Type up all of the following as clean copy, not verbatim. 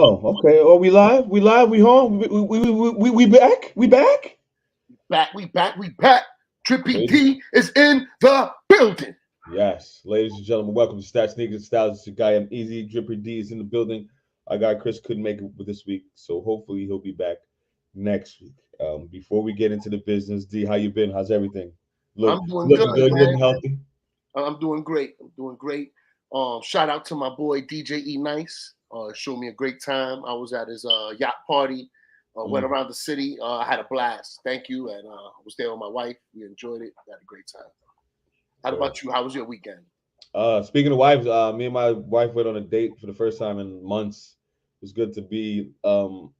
Oh, okay. Oh, we live? We live? We home? We back? We back? We back. Trippy Ladies, D is in the building. yes, ladies and gentlemen, welcome to Stats, Sneakers, and Styles. It's your guy, I'm Easy. Drippy D is in the building. Our guy Chris couldn't make it this week, so hopefully he'll be back next week. Before we get into the business, D, how you been? How's everything? I'm doing good, Looking good, man. looking healthy. I'm doing great. Shout out to my boy DJ E Nice. Showed me a great time. I was at his yacht party. Went around the city. I had a blast. Thank you. And I was there with my wife. We enjoyed it. Had a great time. How about you? How was your weekend? Speaking of wives, me and my wife went on a date for the first time in months. It was good to be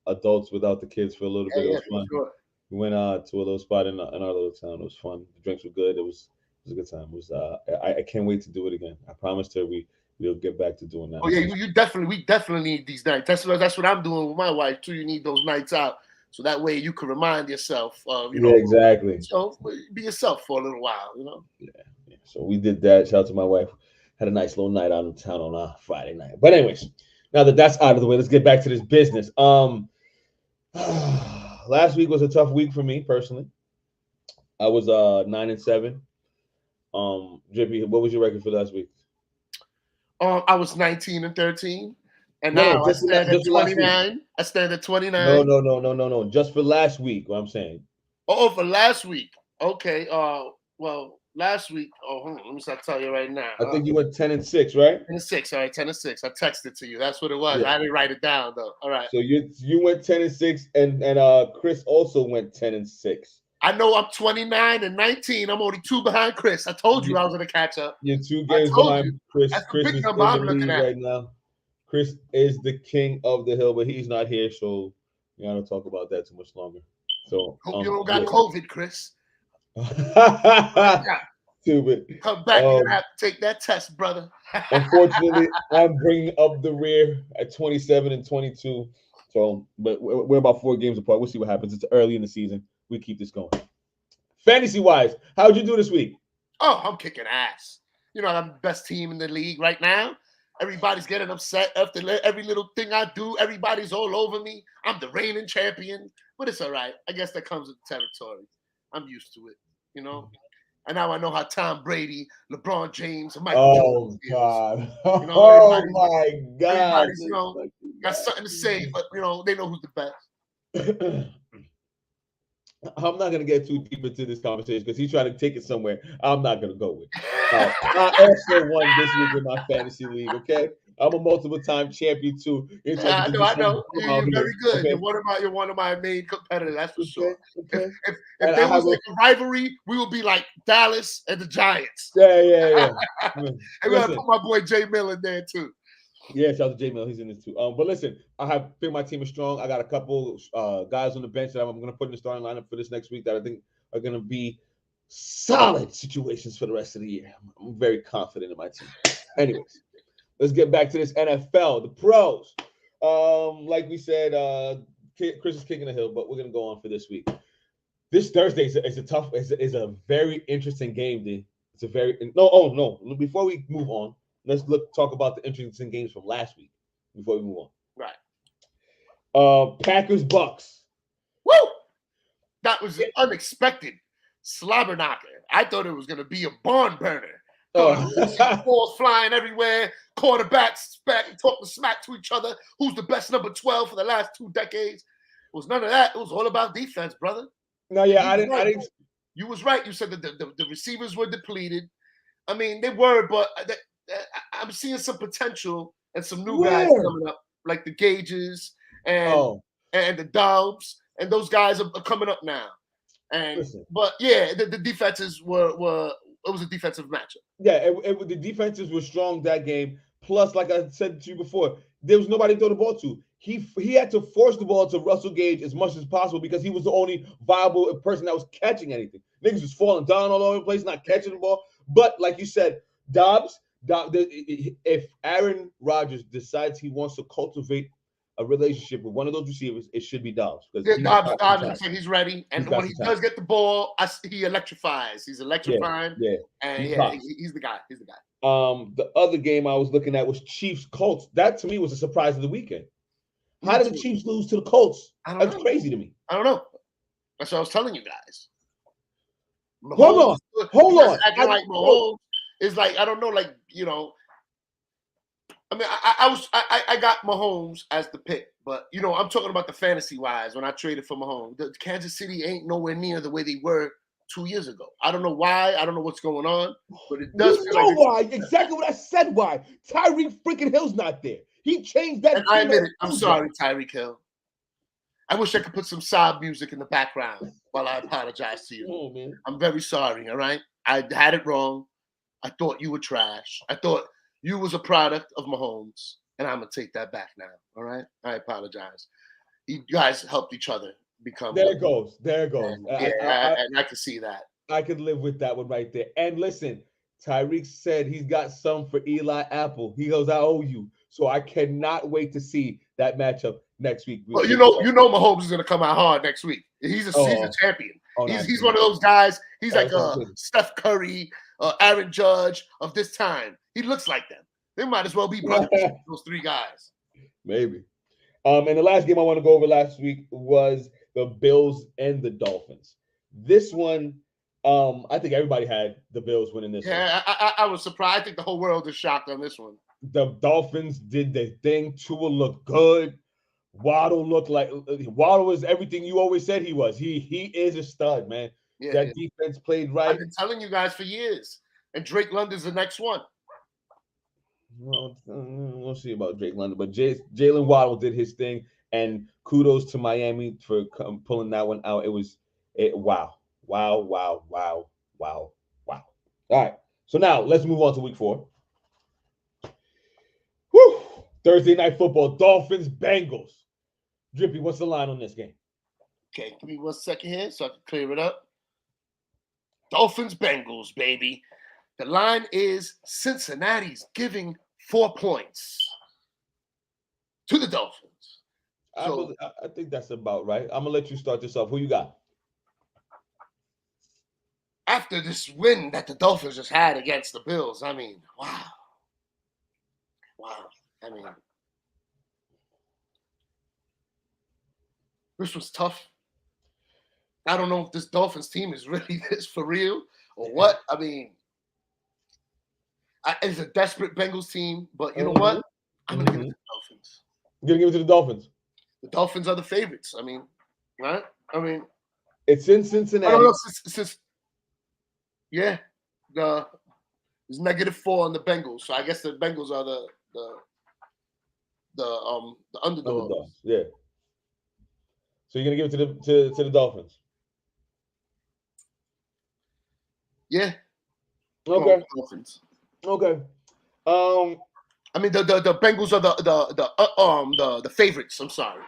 adults without the kids for a little bit. It was fun. Sure. We went to a little spot in our little town. It was fun. The drinks were good. It was a good time. It was I can't wait to do it again. I promised her we'll get back to doing that. Oh yeah, we definitely need these nights. That's what I'm doing with my wife too. You need those nights out, so that way you can remind yourself of Yeah, exactly. So be yourself for a little while, Yeah. So we did that. Shout out to my wife. Had a nice little night out in town on Friday night. But anyways, now that that's out of the way, let's get back to this business. Last week was a tough week for me personally. I was 9-7. Drippy, what was your record for last week? I was 19-13, and No, now I stand at 29. I stand at 29. No. Just for last week, what I'm saying. Oh, for last week. Okay. Well, last week. Oh, hold on, let me start tell you right now. I think you went 10-6, right? 10-6. All right, 10-6. I texted to you. That's what it was. Yeah. I didn't write it down though. All right. So you went 10-6, and Chris also went 10-6. I know I'm 29-19. I'm only 2 behind Chris. I told you I was gonna catch up. You're 2 games behind Chris. That's the Chris big is in number I'm the looking lead at right now. Chris is the king of the hill, but he's not here, so we don't talk about that too much longer. So hope you don't got COVID, Chris. Stupid. Come back. You're gonna have to take that test, brother. Unfortunately, I'm bringing up the rear at 27-22. So, but we're about 4 games apart. We'll see what happens. It's early in the season. We keep this going. Fantasy wise, how'd you do this week? Oh, I'm kicking ass. I'm the best team in the league right now. Everybody's getting upset after every little thing I do. Everybody's all over me. I'm the reigning champion, but it's all right. I guess that comes with the territory. I'm used to it, And now I know how Tom Brady, LeBron James, and Michael Jordan feels. God. Oh my God! Everybody's, got something to say, but they know who's the best. I'm not gonna get too deep into this conversation because he's trying to take it somewhere I'm not gonna go with. I also won this week in my fantasy league. Okay, I'm a multiple-time champion too. I know. You're very good. Okay? You're one of my main competitors. That's for sure. Okay. If there was like a rivalry, we would be like Dallas and the Giants. Yeah. And we're gonna put my boy Jay Mill in there too. Yeah, shout out to Jay Mill. He's in this too. But listen, I think my team is strong. I got a couple guys on the bench that I'm going to put in the starting lineup for this next week that I think are going to be solid situations for the rest of the year. I'm very confident in my team. Anyways, let's get back to this NFL, the pros. Like we said, Chris is kicking the hill, but we're going to go on for this week. This Thursday is a very interesting game, D. It's a very no. Before we move on. Let's talk about the interesting games from last week before we move on. Right. Packers Bucks. Woo! That was unexpected. Slobber knocker. I thought it was going to be a barn burner. Balls flying everywhere. Quarterbacks talking smack to each other. Who's the best number 12 for the last 2 decades? It was none of that. It was all about defense, brother. No, yeah, I didn't. You was right. You said that the receivers were depleted. I mean, they were, but I'm seeing some potential and some new guys coming up, like the Gages and the Dobbs, and those guys are coming up now. But yeah, the defenses were it was a defensive matchup. Yeah, the defenses were strong that game. Plus, like I said to you before, there was nobody to throw the ball to. He had to force the ball to Russell Gage as much as possible because he was the only viable person that was catching anything. Niggas was falling down all over the place, not catching the ball. But like you said, Dobbs, if Aaron Rodgers decides he wants to cultivate a relationship with one of those receivers, it should be Dobbs. Dobbs said he's ready, and when he does get the ball, he electrifies. He's electrifying. Yeah. And he's the guy. He's the guy. The other game I was looking at was Chiefs Colts. That to me was a surprise of the weekend. How did the Chiefs lose to the Colts? That's crazy to me. I don't know. That's what I was telling you guys. Mahomes, hold on. Acting like Mahomes is like, I don't know, like, you know. I mean, I got Mahomes as the pick, but you know, I'm talking about the fantasy wise. When I traded for Mahomes, the Kansas City ain't nowhere near the way they were 2 years ago. I don't know why. I don't know what's going on, but it does. You know why? Exactly what I said. Why? Tyreek freaking Hill's not there. He changed that. And I admit it. I'm sorry, Tyreek Hill. I wish I could put some sob music in the background while I apologize to you. Oh, man. I'm very sorry. All right, I had it wrong. I thought you were trash. I thought you was a product of Mahomes, and I'm gonna take that back now. All right, I apologize. You guys helped each other become. There it goes. There it goes. And I can see that. I could live with that one right there. And listen, Tyreek said he's got some for Eli Apple. He goes, I owe you. So I cannot wait to see that matchup next week. Well, you know, Mahomes is gonna come out hard next week. He's a champion. He's one of those guys. He's like Steph Curry, Aaron Judge of this time. He looks like them. They might as well be brothers. Those three guys. Maybe. And the last game I want to go over last week was the Bills and the Dolphins. This one, I think everybody had the Bills winning this one. Yeah, I was surprised. I think the whole world is shocked on this one. The Dolphins did their thing. Tua looked good. Waddle looked like Waddle was everything you always said he was. He is a stud, man. Yeah, that defense played right. I've been telling you guys for years. And Drake London's the next one. Well, we'll see about Drake London, but Jalen Waddle did his thing, and kudos to Miami for pulling that one out. Wow. All right, so now let's move on to week 4. Whew. Thursday night football, Dolphins, Bengals. Drippy, what's the line on this game? Okay, give me 1 second here so I can clear it up. Dolphins, Bengals, baby. The line is Cincinnati's giving 4 points to the Dolphins. I think that's about right. I'm going to let you start this off. Who you got? After this win that the Dolphins just had against the Bills, I mean, wow. I mean, this was tough. I don't know if this Dolphins team is really this for real or what. I mean, it's a desperate Bengals team, but you know what? I'm going to give it to the Dolphins. You're going to give it to the Dolphins? The Dolphins are the favorites. I mean, right? I mean, it's in Cincinnati. I don't know since there's -4 on the Bengals, so I guess the Bengals are the underdogs. Yeah. So you're gonna give it to the Dolphins? Yeah. Okay. Dolphins. Okay. I mean the Bengals are the favorites. I'm sorry.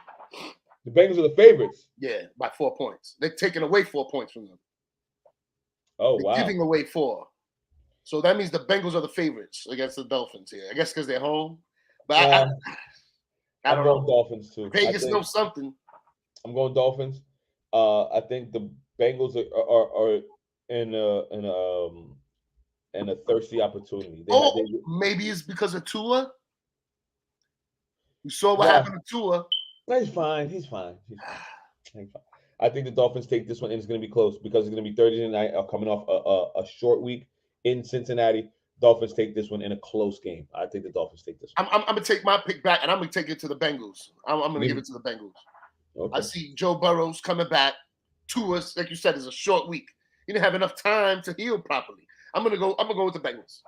The Bengals are the favorites. Yeah, by 4 points. They're taking away 4 points from them. Oh, They're wow. giving away 4. So that means the Bengals are the favorites against the Dolphins here. I guess because they're home. But I don't know. Dolphins too. Vegas knows something. I'm going Dolphins. I think the Bengals are in a thirsty opportunity. Maybe it's because of Tua. You saw what happened to Tua. He's fine. He's fine. I think the Dolphins take this one, and it's going to be close because it's going to be Thursday night, coming off a short week in Cincinnati. Dolphins take this one in a close game. I think the Dolphins take this one. I'm going to take my pick back, and I'm going to take it to the Bengals. I'm going to give it to the Bengals. Okay. I see Joe Burrow's coming back. Tua, like you said, is a short week. He didn't have enough time to heal properly. I'm gonna go with the Bengals.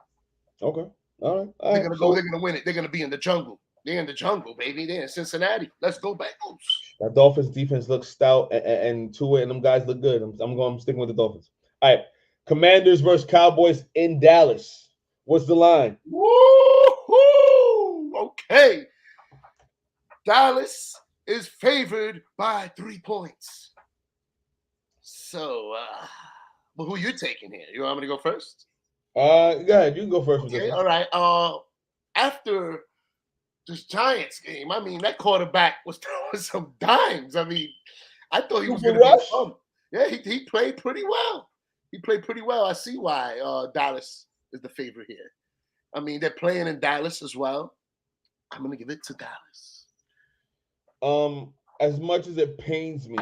Okay. All right. They're gonna go. They're gonna win it. They're gonna be in the jungle. They're in the jungle, baby. They're in Cincinnati. Let's go Bengals. That Dolphins defense looks stout, and Tua and them guys look good. I'm sticking with the Dolphins. All right. Commanders versus Cowboys in Dallas. What's the line? Woo-hoo! Okay. Dallas is favored by 3 points. So, but who you taking here? You want me to go first? Go ahead. You can go first. Okay, all right. After this Giants game, I mean, that quarterback was throwing some dimes. I mean, I thought he was going to be fun. Yeah, he played pretty well. He played pretty well. I see why Dallas is the favorite here. I mean, they're playing in Dallas as well. I'm going to give it to Dallas. As much as it pains me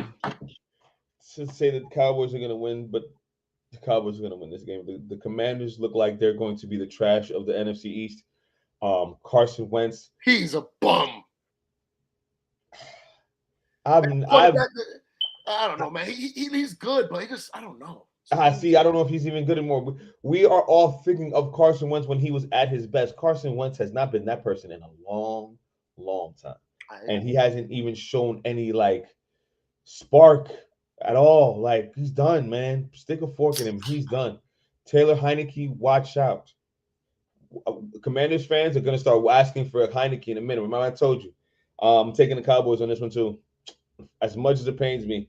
to say that the Cowboys are going to win, but the Cowboys are going to win this game. The Commanders look like they're going to be the trash of the NFC East. Carson Wentz, he's a bum. I don't know, man. He's good, but I don't know. I see. I don't know if he's even good anymore. We are all thinking of Carson Wentz when he was at his best. Carson Wentz has not been that person in a long, long time, and he hasn't even shown any like spark at all. Like he's done, man. Stick a fork in him. He's done. Taylor Heineke, watch out. Commanders fans are going to start asking for a Heineke in a minute. Remember, I told you. I'm taking the Cowboys on this one too. As much as it pains me,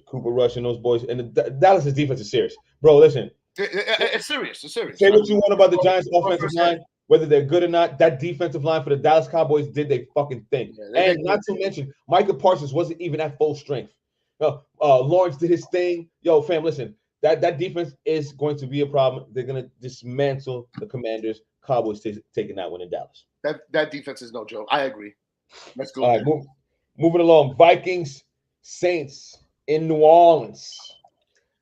Cooper Rush and those boys, and the Dallas' defense is serious, bro. Listen, it's serious. It's serious. Say what you want about the Giants' offensive line, whether they're good or not. That defensive line for the Dallas Cowboys did their fucking thing, and not to mention, Micah Parsons wasn't even at full strength. Lawrence did his thing. Yo, fam, listen, that defense is going to be a problem. They're going to dismantle the Commanders. Cowboys taking that one in Dallas. That defense is no joke. I agree. Let's go. All right, moving along. Vikings, Saints in New Orleans.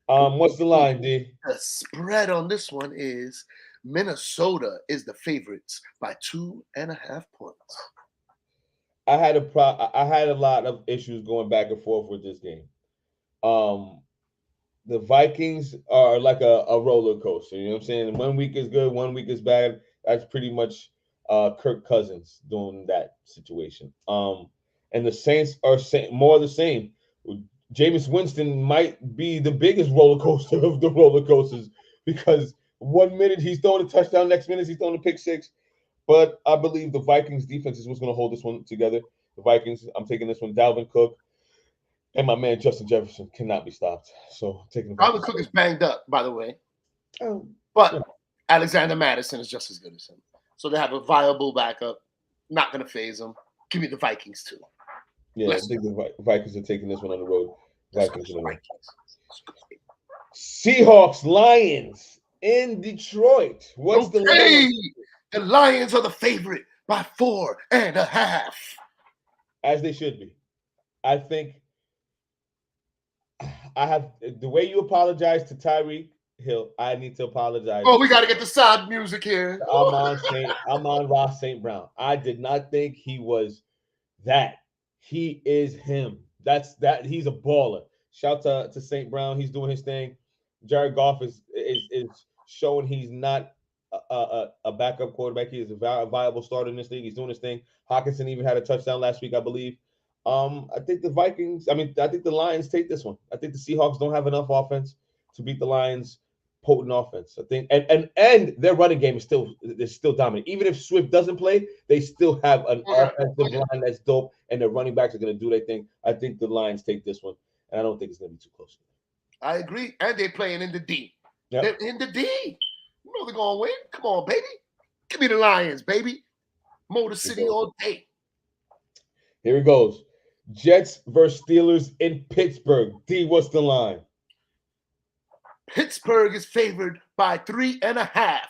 What's the line, D? The spread on this one is Minnesota is the favorites by 2.5 points. I had a lot of issues going back and forth with this game. The Vikings are like a roller coaster. You know what I'm saying? 1 week is good, 1 week is bad. That's pretty much Kirk Cousins doing that situation. And the Saints are more of the same. Jameis Winston might be the biggest roller coaster of the roller coasters because 1 minute he's throwing a touchdown, next minute he's throwing a pick six. But I believe the Vikings defense is what's going to hold this one together. The Vikings, I'm taking this one. Dalvin Cook and my man Justin Jefferson cannot be stopped. So I'm taking Dalvin Cook is banged up, by the way. But Alexander Madison is just as good as him. So they have a viable backup. Not going to phase them. Give me the Vikings too. Yeah, I think the Vikings are taking this one on the road. Vikings. Seahawks, Lions in Detroit. What's the line? The Lions are the favorite by 4.5. As they should be. I think I have the way you apologize to Tyreek Hill. I need to apologize. Oh, we got to get the sad music here. I'm on Ross St. Brown. I did not think he was that. He is him. He's a baller. Shout to St. Brown. He's doing his thing. Jared Goff is showing he's not a backup quarterback. He is a viable starter in this league. He's doing his thing. Hawkinson even had a touchdown last week, I believe. I think the Lions take this one. I think the Seahawks don't have enough offense to beat the Lions' potent offense. I think, and their running game is still dominant. Even if Swift doesn't play, they still have an offensive line that's dope, and their running backs are going to do their thing. I think the Lions take this one, and I don't think it's going to be too close. I agree, and they're playing in the D. Yep. They're in the D. You know they're going to win. Come on, baby. Give me the Lions, baby. Motor City all day. Here it goes. Jets versus Steelers in Pittsburgh. D, what's the line? Pittsburgh is favored by 3.5.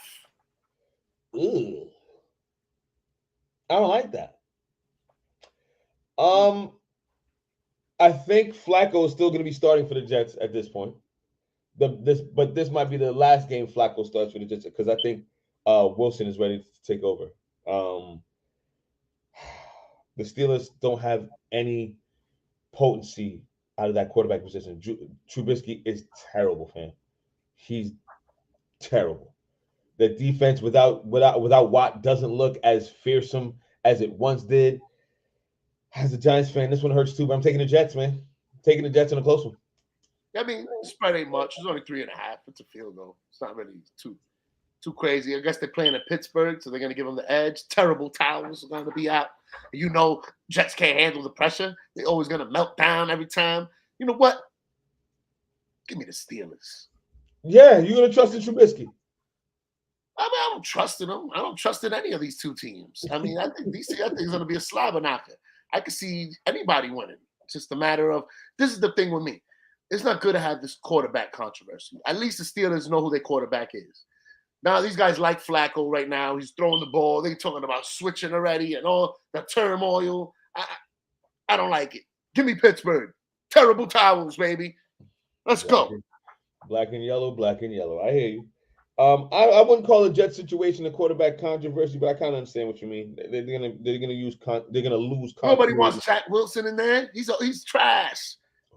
Ooh. I don't like that. I think Flacco is still going to be starting for the Jets at this point. This might be the last game Flacco starts for the Jets because I think Wilson is ready to take over. The Steelers don't have any potency out of that quarterback position. Trubisky is terrible, fam. He's terrible. The defense without Watt doesn't look as fearsome as it once did. As a Giants fan, this one hurts too, but I'm taking the Jets, man. I'm taking the Jets in a close one. I mean, the spread ain't much. It's only 3.5. It's a field goal. It's not really too crazy. I guess they're playing in Pittsburgh, so they're going to give them the edge. Terrible towels are going to be out. You know, Jets can't handle the pressure. They're always going to melt down every time. You know what? Give me the Steelers. Yeah, you're going to trust in Trubisky. I mean, I don't trust in them. I don't trust in any of these two teams. I mean, I think these are going to be a slobber knocker. I could see anybody winning. It's just a matter of, this is the thing with me. It's not good to have this quarterback controversy. At least the Steelers know who their quarterback is. Now, these guys like Flacco right now. He's throwing the ball. They're talking about switching already and all the turmoil. I don't like it. Give me Pittsburgh. Terrible towels, baby. Let's go. Black and yellow, black and yellow. I hear you. I wouldn't call the Jet situation a quarterback controversy, but I kind of understand what you mean. They're gonna lose. Nobody wants Zach Wilson in there. He's trash.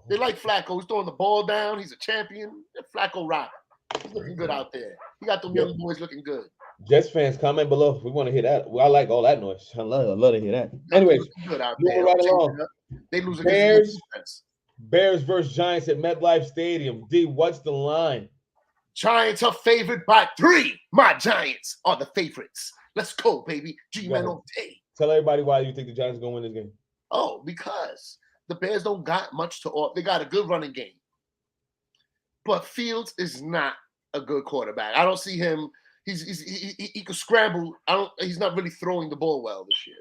They like Flacco. He's throwing the ball down. He's a champion. Flacco rock. He's looking good out there. He got them young boys looking good. Jets fans, comment below if we want to hear that. Well, I like all that noise. I love to hear that. Anyways, moving right along. They lose against Bears versus Giants at MetLife Stadium. D, what's the line? Giants are favored by 3. My Giants are the favorites. Let's go, baby. G-Man on day. Tell everybody why you think the Giants are going to win this game. Oh, because the Bears don't got much to offer. They got a good running game. But Fields is not a good quarterback. I don't see him. He could scramble. He's not really throwing the ball well this year.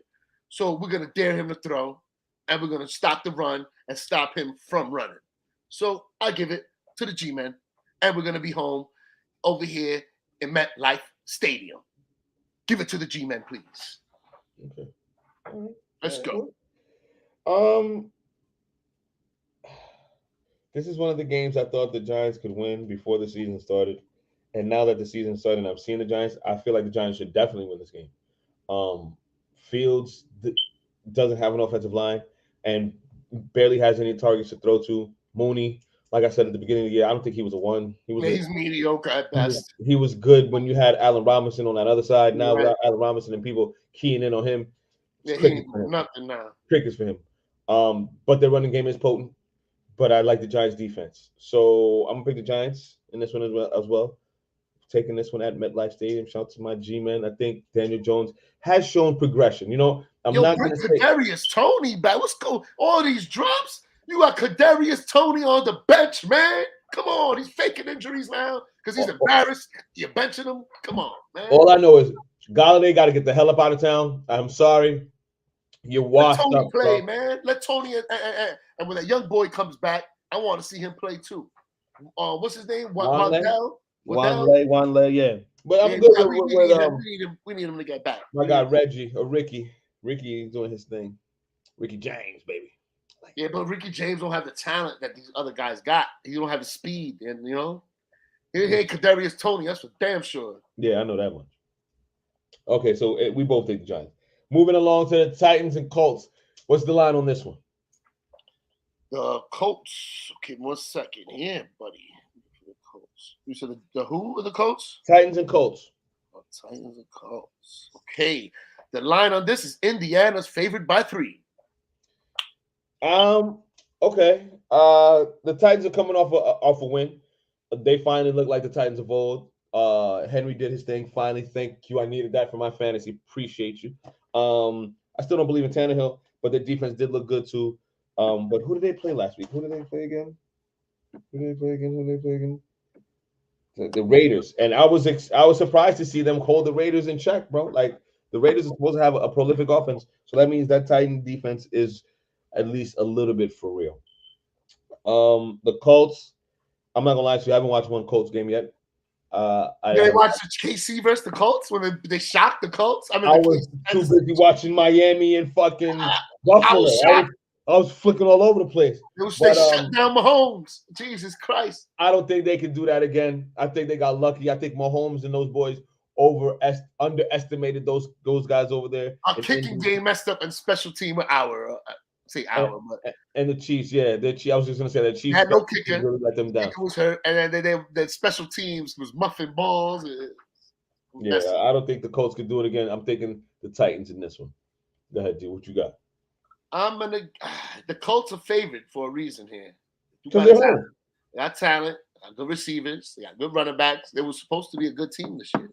So we're going to dare him to throw, and we're going to stop the run and stop him from running. So I give it to the G-Men, and we're going to be home over here in MetLife Stadium. Give it to the G-Men, please. Okay. All right. Let's go. This is one of the games I thought the Giants could win before the season started. And now that the season started and I've seen the Giants, I feel like the Giants should definitely win this game. Fields doesn't have an offensive line and barely has any targets to throw to. Mooney, like I said at the beginning of the year, I don't think he was a one. He's mediocre at best. He was good when you had Allen Robinson on that other side. Now without Allen Robinson and people keying in on him, nothing now. Crickets for him. But their running game is potent. But I like the Giants defense. So I'm gonna pick the Giants in this one as well. Taking this one at MetLife Stadium. Shout out to my G-men. I think Daniel Jones has shown progression. You know, I'm not going to say Kadarius Toney back. Let's go. All these drops. You got Kadarius Toney on the bench, man. Come on. He's faking injuries now because he's embarrassed. You're benching him. Come on, man. All I know is Galladay got to get the hell up out of town. I'm sorry. You're washed Let Toney up, play, bro. man. Let Toney and when that young boy comes back, I want to see him play too. What's his name? Wanley, yeah. But I'm good with we need him to get back. My guy Reggie or Ricky. Ricky is doing his thing. Ricky James, baby. Yeah, but Ricky James don't have the talent that these other guys got. He don't have the speed, and he ain't Kadarius Toney. That's for damn sure. Yeah, I know that much. Okay, so we both take the Giants. Moving along to the Titans and Colts. What's the line on this one? The Colts. Okay, 1 second here, buddy. The Colts. You said the who are the Colts? Titans and Colts. Oh, Titans and Colts. Okay. The line on this is Indiana's favored by 3. Okay. The Titans are coming off a win. They finally look like the Titans of old. Henry did his thing. Finally, thank you. I needed that for my fantasy. Appreciate you. I still don't believe in Tannehill, but the defense did look good too. But who did they play last week? Who did they play again? The Raiders. And I was surprised to see them hold the Raiders in check, bro. Like the Raiders are supposed to have a prolific offense, so that means that Titan defense is at least a little bit for real. The Colts. I'm not gonna lie to you. I haven't watched one Colts game yet. They watched the KC versus the Colts when they shocked the Colts. I was too busy watching Miami and fucking Buffalo. I was flicking all over the place. They shut down Mahomes. Jesus Christ. I don't think they can do that again. I think they got lucky. I think Mahomes and those boys underestimated those guys over there. Our kicking game messed up and special team but and the Chiefs, yeah, I was just gonna say that Chiefs had no kicker. Really let them down. Kicker was hurt, and then the special teams was muffing balls. Yeah, I don't think the Colts could do it again. I'm thinking the Titans in this one. Go ahead, D. What you got? The Colts are favored for a reason here. They got talent, they got good receivers, they got good running backs. They were supposed to be a good team this year.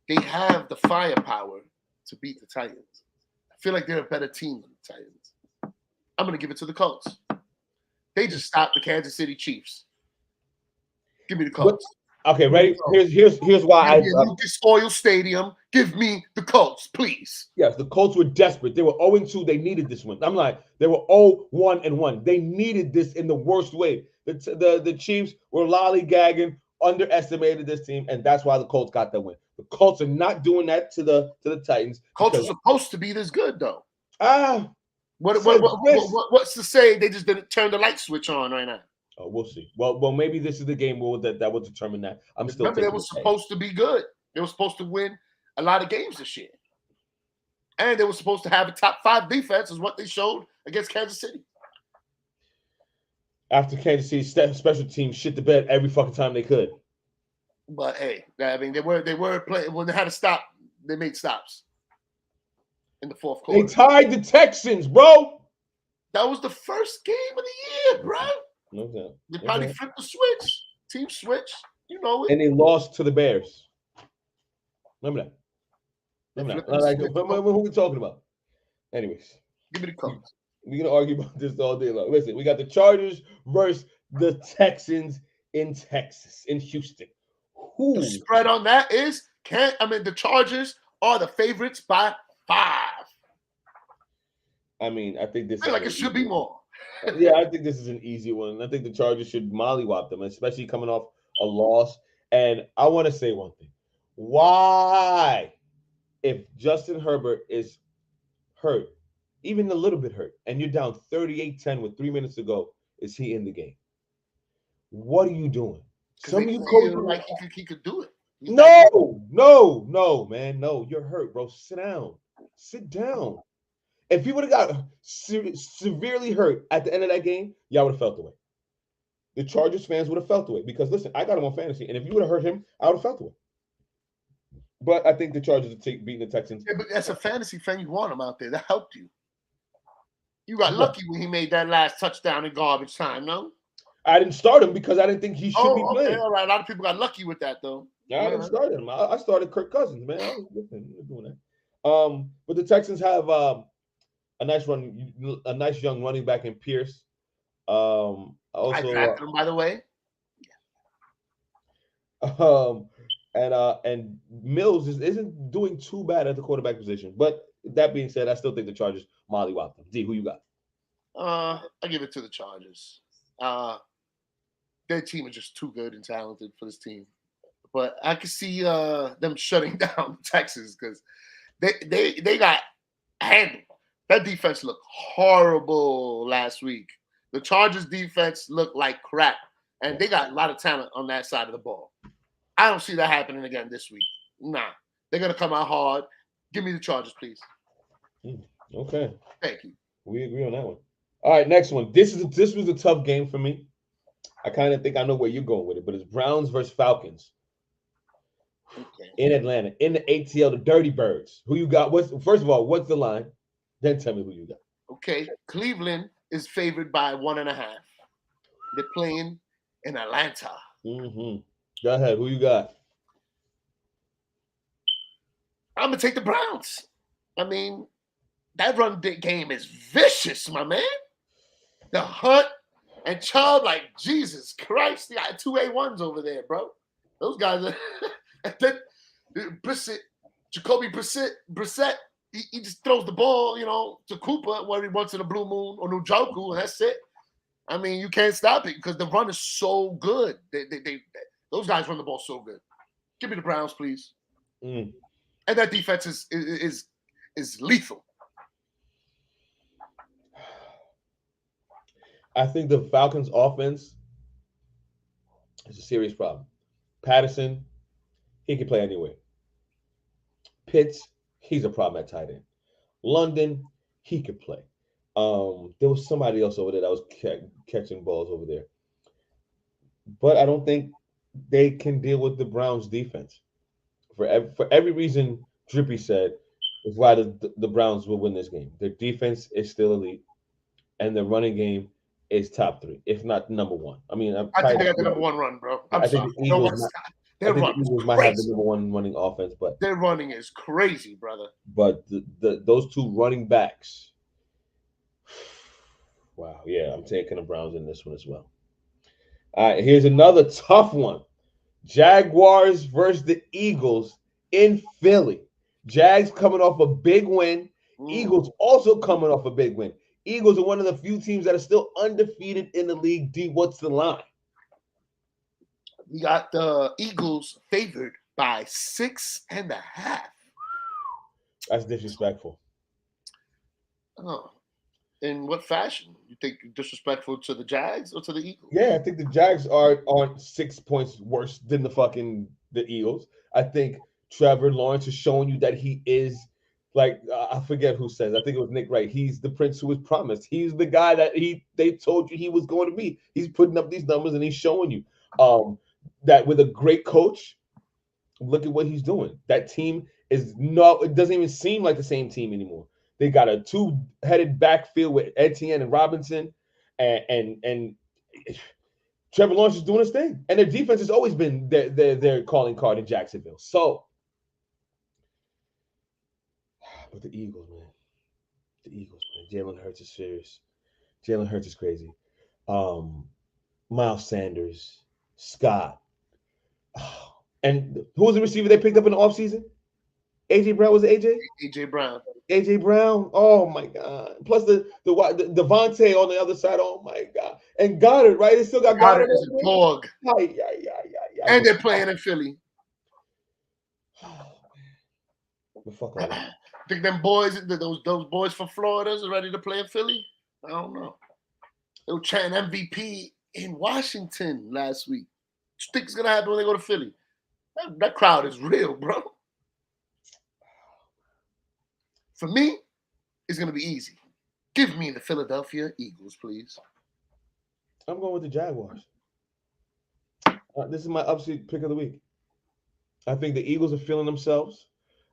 They have the firepower to beat the Titans. I feel like they're a better team than the Titans. I'm going to give it to the Colts. They just stopped the Kansas City Chiefs. Give me the Colts. Okay, ready? Here's why Lucas Oil Stadium. Give me the Colts, please. Yes, the Colts were desperate. They were 0-2. They needed this one. I'm like, they were 0-1-1. They needed this in the worst way. The Chiefs were lollygagging, underestimated this team, and that's why the Colts got that win. The Colts are not doing that to the Titans. Colts are supposed to be this good, though. What's to say they just didn't turn the light switch on right now? Oh, we'll see. Well, maybe this is the game that will determine that. I'm still remember they were supposed to be good. They were supposed to win a lot of games this year, and they were supposed to have a top 5 defense, is what they showed against Kansas City. After Kansas City special teams shit the bed every fucking time they could. But hey, I mean, they were playing when they had to stop. They made stops in the fourth quarter. They tied the Texans, bro. That was the first game of the year, bro. No doubt. They probably flipped the switch, team switch. You know it. And they lost to the Bears. Remember that. What are we talking about? Anyways, give me the cards. We're gonna argue about this all day long. Listen, we got the Chargers versus the Texans in Texas, in Houston. The spread on that is the Chargers are the favorites by 5. I mean, I think this I feel like it should be more. Yeah, I think this is an easy one. I think the Chargers should mollywop them, especially coming off a loss. And I want to say one thing. Why, if Justin Herbert is hurt, even a little bit hurt, and you're down 38-10 with 3 minutes to go, is he in the game? What are you doing? Some of you coaches like he could do it. No, man. No, you're hurt, bro. Sit down. Sit down. If you would have got severely hurt at the end of that game, y'all would have felt the way. The Chargers fans would have felt the way. Because, listen, I got him on fantasy, and if you would have hurt him, I would have felt the way. But I think the Chargers are beating the Texans. Yeah, but as a fantasy fan, you want him out there. That helped you. You got lucky when he made that last touchdown in garbage time, no? I didn't start him because I didn't think he should be playing. All right. A lot of people got lucky with that, though. I didn't start him. I started Kirk Cousins, man. I was doing that. But the Texans have a nice young running back in Pierce. I drafted him, by the way. And Mills isn't doing too bad at the quarterback position. But that being said, I still think the Chargers mollywop them. D, who you got? I give it to the Chargers. Their team is just too good and talented for this team. But I can see them shutting down Texas because they got handled. That defense looked horrible last week. The Chargers defense looked like crap, and they got a lot of talent on that side of the ball. I don't see that happening again this week. Nah, they're gonna come out hard. Give me the Chargers, please. Okay. Thank you. We agree on that one. All right, next one. This was a tough game for me. I kind of think I know where you're going with it, but it's Browns versus Falcons. Okay. In Atlanta, in the ATL, the Dirty Birds. Who you got? First of all, what's the line? Then tell me who you got. Okay, Cleveland is favored by 1.5. They're playing in Atlanta. Mm-hmm. Go ahead. Who you got? I'm gonna take the Browns. I mean, that run game is vicious, my man. The Hunt and Chubb, like Jesus Christ, they got 2 A1s over there, bro. Those guys are. And then Jacoby Brissett, he just throws the ball, to Cooper where he wants in the Blue Moon or Njoku, and that's it. I mean, you can't stop it because the run is so good. Those guys run the ball so good. Give me the Browns, please. And that defense is lethal. I think the Falcons' offense is a serious problem. Patterson, he can play anywhere. Pitts, he's a problem at tight end. London, he could play. There was somebody else over there that was catching balls over there. But I don't think they can deal with the Browns' defense. For every reason Drippy said is why the Browns will win this game. Their defense is still elite, and their running game is top 3, if not number 1. I mean, I think they got the number 1 run, bro. I think the Eagles might have the number 1 running offense, but their running is crazy, brother. But those 2 running backs, wow, yeah, I'm taking the Browns in this one as well. All right, here's another tough one. Jaguars versus the Eagles in Philly. Jags coming off a big win. Eagles also coming off a big win. Eagles are one of the few teams that are still undefeated in the league. D, what's the line? We got the Eagles favored by 6.5. That's disrespectful. Oh, In what fashion? You think disrespectful to the Jags or to the Eagles? Yeah, I think the Jags aren't 6 points worse than the Eagles. I think Trevor Lawrence is showing you that he is like I forget who says. I think it was Nick Wright. He's the prince who was promised. He's the guy that they told you he was going to be. He's putting up these numbers and he's showing you that with a great coach, look at what he's doing. That team is not. It doesn't even seem like the same team anymore. They got a two-headed backfield with Etienne and Robinson, and Trevor Lawrence is doing his thing. And their defense has always been their calling card in Jacksonville. So, but the Eagles, man. Jalen Hurts is serious. Jalen Hurts is crazy. Miles Sanders, Scott. And who was the receiver they picked up in the offseason? AJ Brown. Was it AJ? AJ Brown. AJ Brown. Oh my God. Plus the Devontae on the other side. Oh my God. And Goddard, right? They still got Goddard. Is a dog. And they're playing in Philly. Fuck all that. Think them boys, those boys from Florida, are ready to play in Philly? I don't know. They were chanting MVP in Washington last week. What you think is gonna happen when they go to Philly? That crowd is real, bro. For me, it's going to be easy. Give me the Philadelphia Eagles, please. I'm going with the Jaguars. This is my upset pick of the week. I think the Eagles are feeling themselves.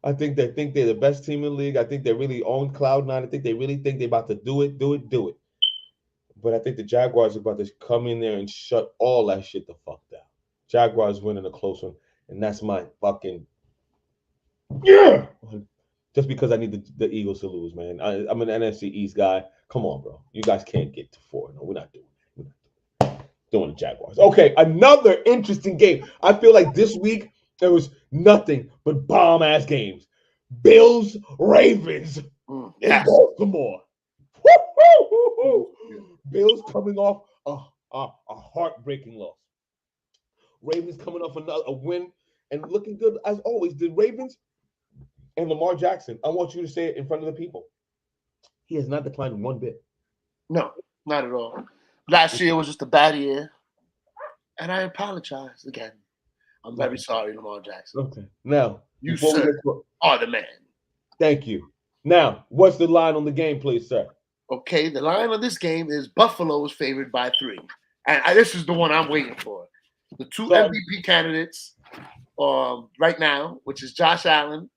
I think they're the best team in the league. I think they're really on cloud nine. I think they really think they're about to do it. But I think the Jaguars are about to come in there and shut all that shit the fuck down. Jaguars winning a close one, and that's my fucking yeah. Just because I need the Eagles to lose, man. I'm an NFC East guy. Come on, bro. You guys can't get to 4. No, we're not doing it. We're not doing the Jaguars. Okay, another interesting game. I feel like this week there was nothing but bomb-ass games. Bills, Ravens, in Baltimore. Bills coming off a heartbreaking loss. Ravens coming off a win and looking good as always. The Ravens and Lamar Jackson, I want you to say it in front of the people. He has not declined one bit. No, not at all. Last year was just a bad year. And I apologize again. I'm very sorry, Lamar Jackson. Okay. Now, you, sir, are the man. Thank you. Now, what's the line on the game, please, sir? Okay, the line on this game is Buffalo is favored by 3. And this is the one I'm waiting for. The two MVP candidates right now, which is Josh Allen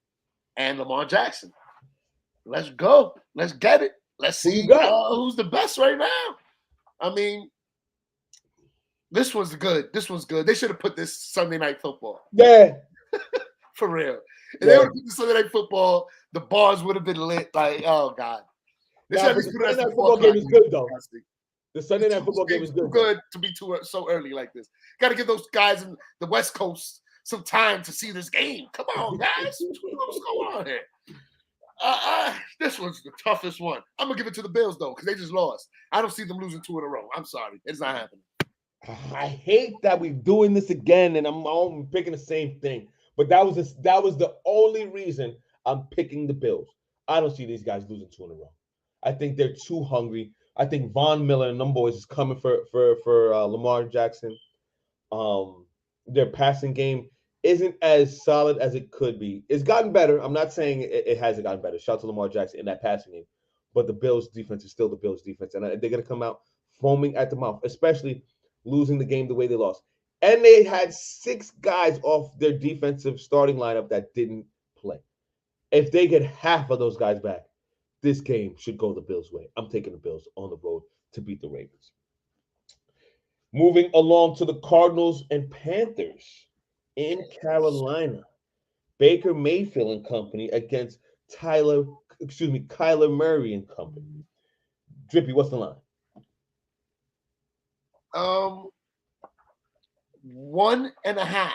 and Lamar Jackson. Let's go. Let's get it. Let's see who's the best right now. I mean, this was good. They should have put this Sunday Night Football. Yeah. For real. If they would have put the Sunday Night Football, the bars would have been lit. Like, oh, God. The Sunday Night Football game is good, though. The Sunday Night Football game is good. Good to be so early like this. Got to give those guys in the West Coast some time to see this game. Come on, guys. What's going on here? This was the toughest one. I'm going to give it to the Bills, though, because they just lost. I don't see them losing 2 in a row. I'm sorry. It's not happening. I hate that we're doing this again, and I'm picking the same thing. But that was the only reason I'm picking the Bills. I don't see these guys losing 2 in a row. I think they're too hungry. I think Von Miller and them boys is coming for Lamar Jackson. Their passing game isn't as solid as it could be. It's gotten better. I'm not saying it hasn't gotten better. Shout out to Lamar Jackson in that passing game. But the Bills' defense is still the Bills' defense. And they're going to come out foaming at the mouth, especially losing the game the way they lost. And they had 6 guys off their defensive starting lineup that didn't play. If they get half of those guys back, this game should go the Bills' way. I'm taking the Bills on the road to beat the Ravens. Moving along to the Cardinals and Panthers in Carolina. Baker Mayfield and company against Kyler Murray and company. Drippy, what's the line? 1.5.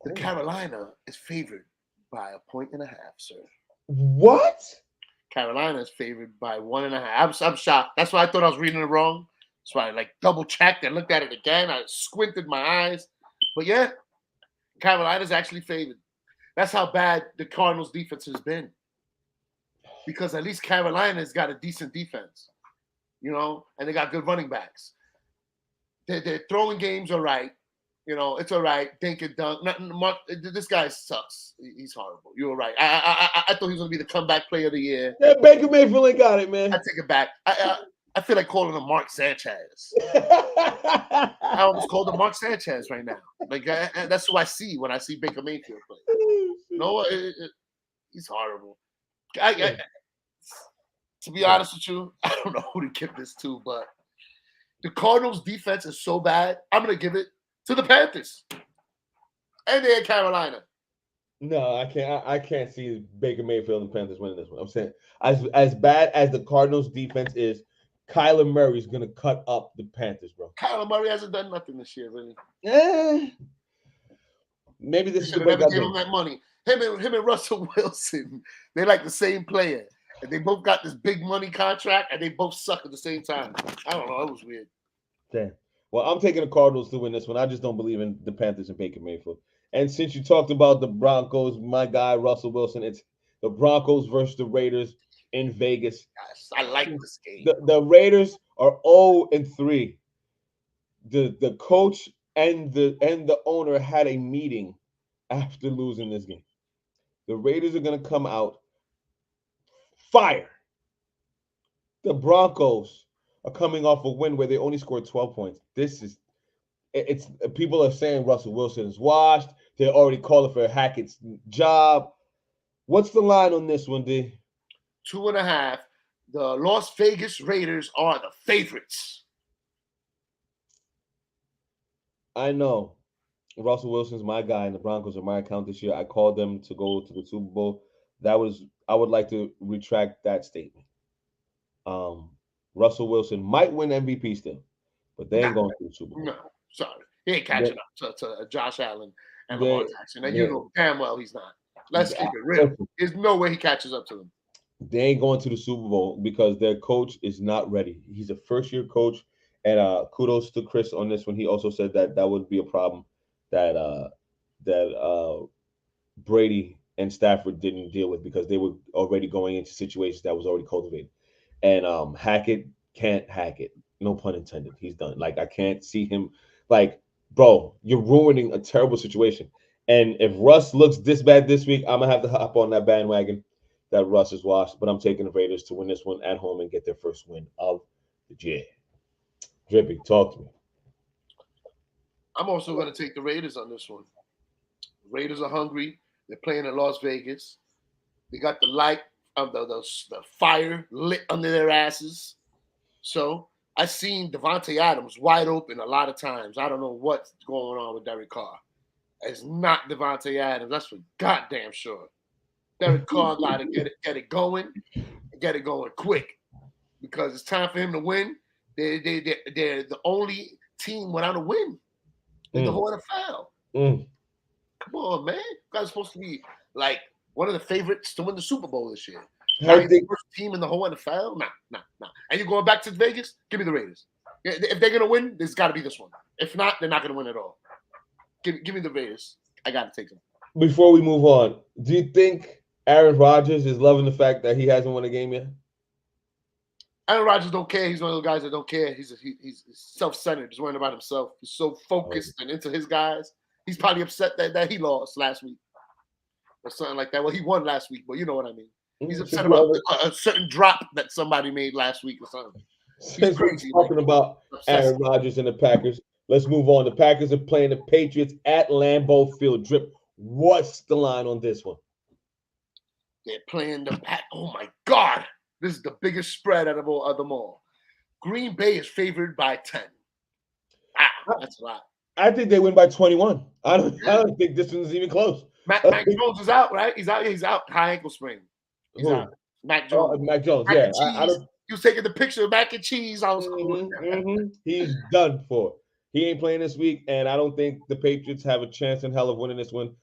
The Carolina is favored by 1.5, sir. What? Carolina is favored by 1.5. I'm shocked. That's why I thought I was reading it wrong. That's why I double checked and looked at it again. I squinted my eyes. But yeah, Carolina's actually favored. That's how bad the Cardinals defense has been. because at least Carolina's got a decent defense, and they got good running backs. Their throwing games are right. It's all right. Dink and dunk. This guy sucks. He's horrible. You were right. I thought he was going to be the comeback player of the year. Yeah, Baker Mayfield ain't got it, man. I take it back. I feel like calling him Mark Sanchez. I almost called him Mark Sanchez right now. Like that's who I see when I see Baker Mayfield play. No, he's horrible. To be honest with you, I don't know who to give this to, but the Cardinals' defense is so bad. I'm going to give it to the Panthers. And they're in Carolina. No, I can't. I can't see Baker Mayfield and the Panthers winning this one. I'm saying, as bad as the Cardinals' defense is, Kyler Murray's gonna cut up the Panthers, bro. Kyler Murray hasn't done nothing this year, really. Maybe this is the never gave him that money. Him and Russell Wilson, they're like the same player, and they both got this big money contract, and they both suck at the same time. I don't know. It was weird. Damn. Well, I'm taking the Cardinals to win this one. I just don't believe in the Panthers and Baker Mayfield. And since you talked about the Broncos, my guy Russell Wilson, it's the Broncos versus the Raiders in Vegas. Gosh, I like this game. The Raiders are 0-3. The coach and the owner had a meeting after losing this game. The Raiders are going to come out fire. The Broncos are coming off a win where they only scored 12 points. It's people are saying Russell Wilson is washed. They're already calling for Hackett's job. What's the line on this one, D? 2.5. The Las Vegas Raiders are the favorites. I know Russell Wilson's my guy, and the Broncos are my account this year. I called them to go to the Super Bowl. I would like to retract that statement. Russell Wilson might win MVP still, but they ain't going to the Super Bowl. No, sorry. He ain't catching up to Josh Allen and Lamar Jackson. And you know damn well he's not. Let's keep it real. There's no way he catches up to them. They ain't going to the Super Bowl because their coach is not ready. He's a first-year coach, and kudos to Chris on this one. He also said that would be a problem that Brady and Stafford didn't deal with because they were already going into situations that was already cultivated. And Hackett can't hack it. No pun intended. He's done. Like, I can't see him. Like, bro, you're ruining a terrible situation. And if Russ looks this bad this week, I'm going to have to hop on that bandwagon that Russ is washed. But I'm taking the Raiders to win this one at home and get their first win of the year. Drippy, talk to me. I'm also going to take the Raiders on this one. Raiders are hungry. They're playing in Las Vegas. They got the light of the fire lit under their asses. So I've seen Devontae Adams wide open a lot of times. I don't know what's going on with Derek Carr. It's not Devontae Adams. That's for goddamn sure. Derek Carr got to get it going quick because it's time for him to win. They're the only team without a win in the whole NFL. Come on, man. You guys are supposed to be like one of the favorites to win the Super Bowl this year. Now you're the first team in the whole NFL? Nah. And you're going back to Vegas? Give me the Raiders. If they're going to win, there's got to be this one. If not, they're not going to win at all. Give me the Raiders. I got to take them. Before we move on, do you think Aaron Rodgers is loving the fact that he hasn't won a game yet? Aaron Rodgers don't care. He's one of those guys that don't care. He's self-centered. He's worrying about himself. He's so focused and into his guys. He's probably upset that he lost last week or something like that. Well, he won last week, but you know what I mean. He's upset about a certain drop that somebody made last week or something. Since we're talking about Aaron Rodgers and the Packers, let's move on. The Packers are playing the Patriots at Lambeau Field. Drip, what's the line on this one? They're playing the Pack. Oh, my God. This is the biggest spread out of them all. Green Bay is favored by 10. That's a lot. I think they win by 21. I don't think this one's even close. Mac Jones is out, right? He's out. He's out. High ankle sprain. He's out. Mac Jones. Mac Jones. Mac Yeah. He was taking the picture of mac and cheese. I was He's done for. He ain't playing this week, and I don't think the Patriots have a chance in hell of winning this one,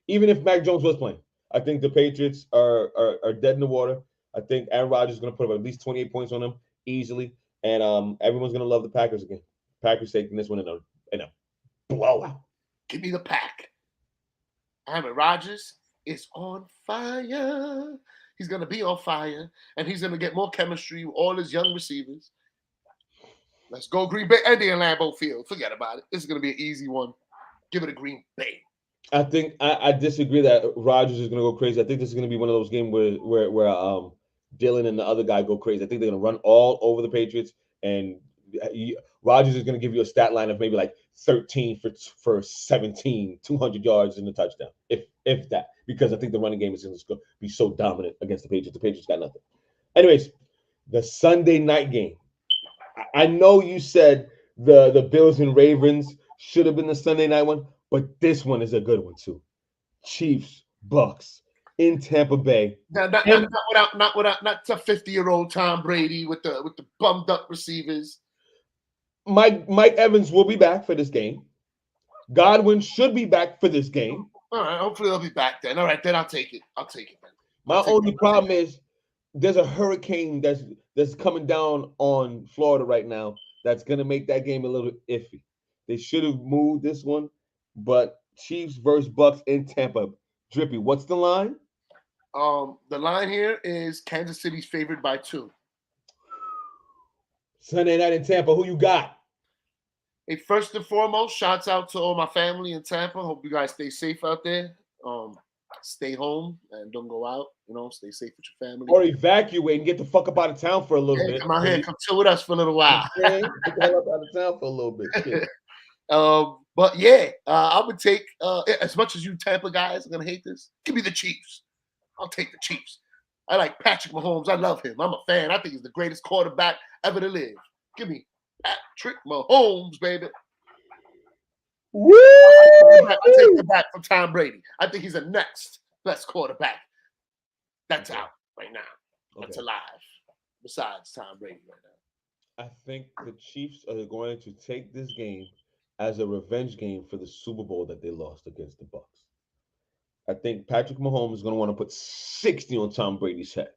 even if Mac Jones was playing. I think the Patriots are dead in the water. I think Aaron Rodgers is going to put up at least 28 points on them easily, and everyone's going to love the Packers again. Packers taking this one in a blowout. Give me the Pack. Aaron Rodgers is on fire. He's going to be on fire, and he's going to get more chemistry with all his young receivers. Let's go Green Bay and in Lambeau Field. Forget about it. This is going to be an easy one. Give it a Green Bay. I think I disagree that Rodgers is going to go crazy. I think this is going to be one of those games where Dylan and the other guy go crazy. I think they're going to run all over the Patriots, and Rodgers is going to give you a stat line of maybe like 13 for 17, 200 yards and a touchdown, if that, because I think the running game is going to be so dominant against the Patriots. The Patriots got nothing. Anyways, the Sunday night game. I know you said the Bills and Ravens should have been the Sunday night one, but this one is a good one too. Chiefs, Bucks in Tampa Bay. Not the 50-year-old Tom Brady with the bummed up receivers. Mike Evans will be back for this game. Godwin should be back for this game. All right, hopefully they'll be back then. All right, then I'll take it. Then. My only problem is there's a hurricane that's coming down on Florida right now that's going to make that game a little iffy. They should have moved this one, but Chiefs versus Bucks in Tampa. Drippy, what's the line? The line here is Kansas City's favored by 2. Sunday night in Tampa, who you got? Hey, first and foremost, shouts out to all my family in Tampa. Hope you guys stay safe out there. Stay home and don't go out. Stay safe with your family. Or evacuate and get the fuck up out of town for a little bit. Come out here, come chill with us for a little while. Get the hell up out of town for a little bit. But yeah, I would take as much as you Tampa guys are gonna hate this. Give me the Chiefs. I'll take the Chiefs. I like Patrick Mahomes. I love him. I'm a fan. I think he's the greatest quarterback ever to live. Give me Patrick Mahomes, baby. Woo! I take the back from Tom Brady. I think he's the next best quarterback. That's out right now. That's alive. Besides Tom Brady right now. I think the Chiefs are going to take this game as a revenge game for the Super Bowl that they lost against the Bucks. I think Patrick Mahomes is going to want to put 60 on Tom Brady's head.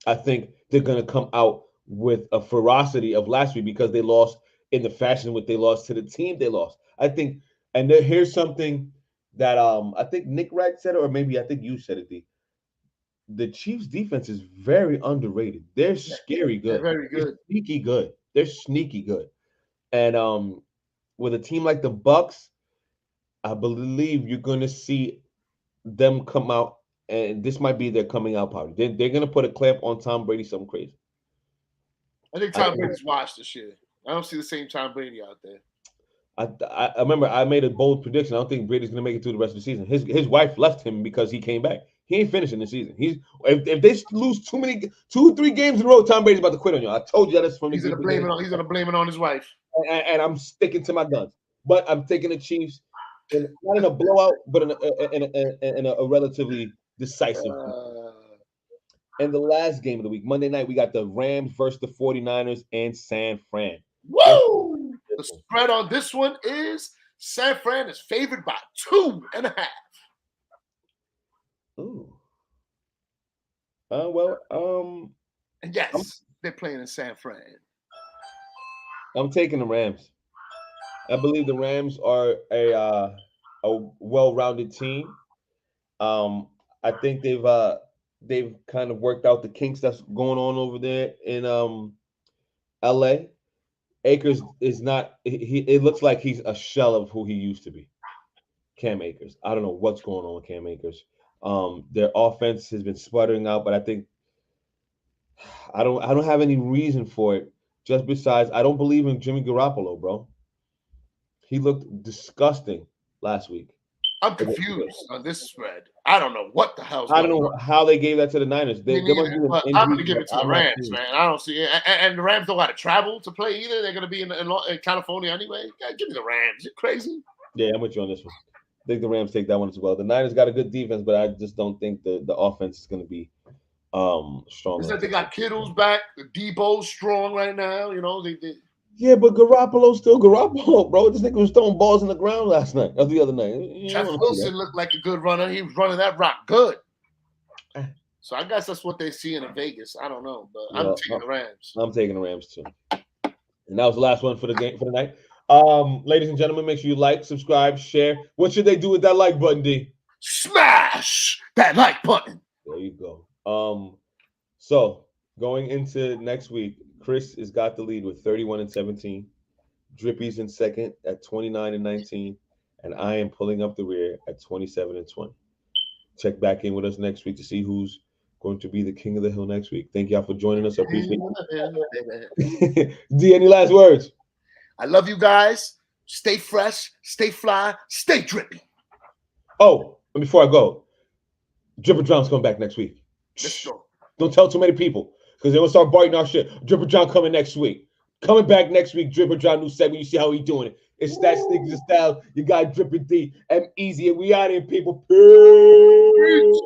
I think they're going to come out with a ferocity of last week because they lost in the fashion what they lost to the team they lost. I think, and here's something that I think Nick Wright said it, or maybe I think you said it, D. The Chiefs defense is very underrated. They're scary good. They're very good. They're sneaky good. They're sneaky good. And with a team like the Bucks, I believe you're going to see them come out, and this might be their coming out party. They're going to put a clamp on Tom Brady, something crazy. I think Tom Brady's washed this year. I don't see the same Tom Brady out there. I remember I made a bold prediction. I don't think Brady's going to make it through the rest of the season. His wife left him because he came back. He ain't finishing the season. If they lose 2-3 games in a row, Tom Brady's about to quit on you. I told you that from the He's gonna blame it on his wife. And I'm sticking to my guns. But I'm taking the Chiefs, not in a blowout, but in a relatively decisive. And the last game of the week, Monday night, we got the Rams versus the 49ers in San Fran. Woo! The spread on this one is San Fran is favored by 2.5. Ooh. And yes, they're playing in San Fran. I'm taking the Rams. I believe the Rams are a well-rounded team. I think they've kind of worked out the kinks that's going on over there in LA. Akers is not. It looks like he's a shell of who he used to be. Cam Akers. I don't know what's going on with Cam Akers. Their offense has been sputtering out, but I think I don't have any reason for it. Just besides, I don't believe in Jimmy Garoppolo, bro. He looked disgusting last week. I'm confused on this spread. I don't know what the hell's I don't know how they gave that to the Niners. I'm going to give it to the Rams, man. I don't see it. And the Rams don't got to travel to play either. They're going to be in California anyway. God, give me the Rams. You're crazy. Yeah, I'm with you on this one. I think the Rams take that one as well. The Niners got a good defense, but I just don't think the offense is going to be strong. It's like they got Kittle's back. The Debo's strong right now. Yeah, but Garoppolo's still Garoppolo, bro. This nigga was throwing balls in the ground last night, or the other night. Jeff Wilson looked like a good runner. He was running that rock good. So I guess that's what they see in Vegas. I don't know, but I'm taking the Rams. I'm taking the Rams too. And that was the last one for the game for the night. Ladies and gentlemen, make sure you like, subscribe, share. What should they do with that like button, D? Smash that like button. There you go. So going into next week, Chris has got the lead with 31-17. Drippy's in second at 29-19, and I am pulling up the rear at 27-20. Check back in with us next week to see who's going to be the king of the hill next week. Thank y'all for joining us. I appreciate it. D, any last words? I love you guys. Stay fresh, stay fly, stay drippy. Oh, and before I go, Dripper John's coming back next week. Let's go. Don't tell too many people because they're going to start biting our shit. Dripper John coming next week. Coming back next week, Dripper John, new segment. You see how he doing it. It's that Sneakers and Style. You got Drippin' D, M Easy, and we out here, people. Peace.